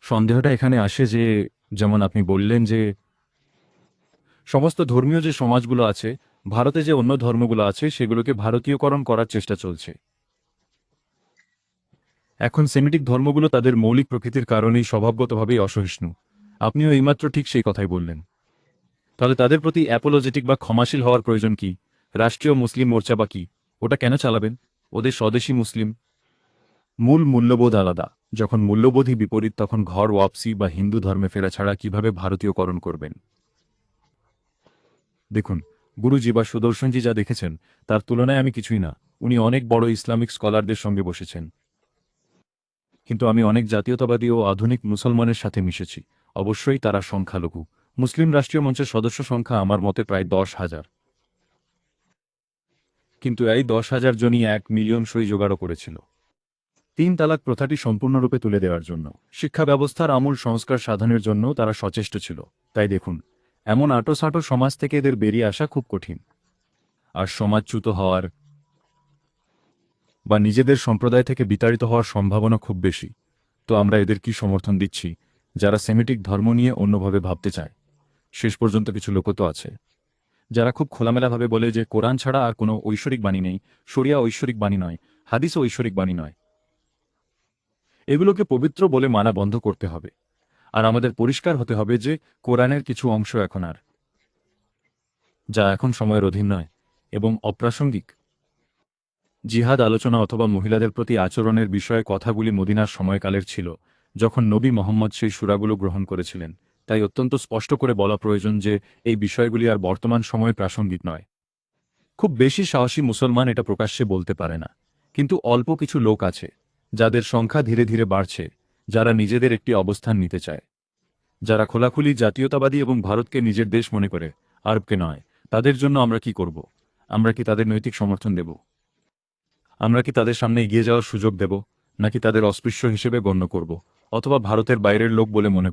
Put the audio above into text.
সন্দেহটা এখানে আসে যে, যেমন আপনি বললেন যে সমস্ত ধর্মীয় যে সমাজগুলো আছে, ভারতে যে অন্য ধর্মগুলো আছে সেগুলোকে ভারতীয়করণ করার চেষ্টা চলছে। এখন সেমিটিক ধর্মগুলো তাদের মৌলিক প্রকৃতির কারণেই স্বভাবগতভাবেই অসহিষ্ণু। আপনিও এইমাত্র ঠিক সেই কথাই বললেন। তাহলে তাদের প্রতি অ্যাপোলজেটিক বা ক্ষমাশীল হওয়ার প্রয়োজন কি? রাষ্ট্রীয় মুসলিম মোর্চা বা কি? ওটা কেন চালাবেন? ওদের স্বদেশী মুসলিম। মূল মূল্যবোধ আলাদা। যখন মূল্যবোধই বিপরীত, তখন ঘর ওয়াপসি বা হিন্দু ধর্মে ফেরা ছাড়া কিভাবে ভারতীয়করণ করবেন? দেখুন, গুরুজি বা সুদর্শনজি যা দেখেছেন তার তুলনায় আমি কিছুই না। উনি অনেক বড় ইসলামিক স্কলারদের সঙ্গে বসেছেন। কিন্তু আমি অনেক জাতীয়তাবাদী ও আধুনিক মুসলমানের সাথে মিশেছি। অবশ্যই তারা সংখ্যালঘু। মুসলিম রাষ্ট্রীয় মঞ্চের সদস্য সংখ্যা আমার মতে প্রায় 10,000। কিন্তু এই 10,000 জনই 1 মিলিয়ন সই জোগাড়ও করেছিল 3 তালাক প্রথাটি সম্পূর্ণরূপে তুলে দেওয়ার জন্য। শিক্ষা ব্যবস্থার আমূল সংস্কার সাধনের জন্য তারা সচেষ্ট ছিল। তাই দেখুন, এমন আঁটোসাঁটো সমাজ থেকে এদের বেরিয়ে আসা খুব কঠিন। আর সমাজচ্যুত হওয়ার বা নিজেদের সম্প্রদায় থেকে বিতাড়িত হওয়ার সম্ভাবনা খুব বেশি। তো আমরা এদের কি সমর্থন দিচ্ছি? যারা সেমিটিক ধর্ম নিয়ে অন্যভাবে ভাবতে চায়। শেষ পর্যন্ত কিছু লোক তো আছে যারা খুব খোলামেলাভাবে বলে যে কোরআন ছাড়া আর কোনো ঐশ্বরিক বাণী নেই, শরিয়া ঐশ্বরিক বাণী নয়, হাদিসও ঐশ্বরিক বাণী নয়। এগুলোকে পবিত্র বলে মানা বন্ধ করতে হবে। আর আমাদের পরিষ্কার হতে হবে যে কোরআনের কিছু অংশ যা এখন সময়ের অধীন নয় এবং অপ্রাসঙ্গিক। জিহাদ আলোচনা অথবা মহিলাদের প্রতি আচরণের বিষয়ে কথাগুলি মদিনার সময়কালের ছিল, যখন নবী মোহাম্মদ সেই সূরাগুলো গ্রহণ করেছিলেন। তাই অত্যন্ত স্পষ্ট করে বলা প্রয়োজন যে এই বিষয়গুলি আর বর্তমান সময়ে প্রাসঙ্গিক নয়। খুব বেশি সাহসী মুসলমান এটা প্রকাশ্যে বলতে পারে না, কিন্তু অল্প কিছু লোক আছে যাদের সংখ্যা ধীরে ধীরে বাড়ছে, যারা নিজেদের একটি অবস্থান নিতে চায়, যারা খোলাখুলি জাতীয়তাবাদী এবং ভারতকে নিজের দেশ মনে করে, আরবকে নয়। তাদের জন্য আমরা কি করব? আমরা কি তাদের নৈতিক সমর্থন দেব? আমরা কি তাদের সামনে এগিয়ে যাওয়ার সুযোগ দেব, নাকি তাদের অস্পৃশ্য হিসেবে গণ্য করব, অথবা ভারতের বাইরের লোক বলে মনে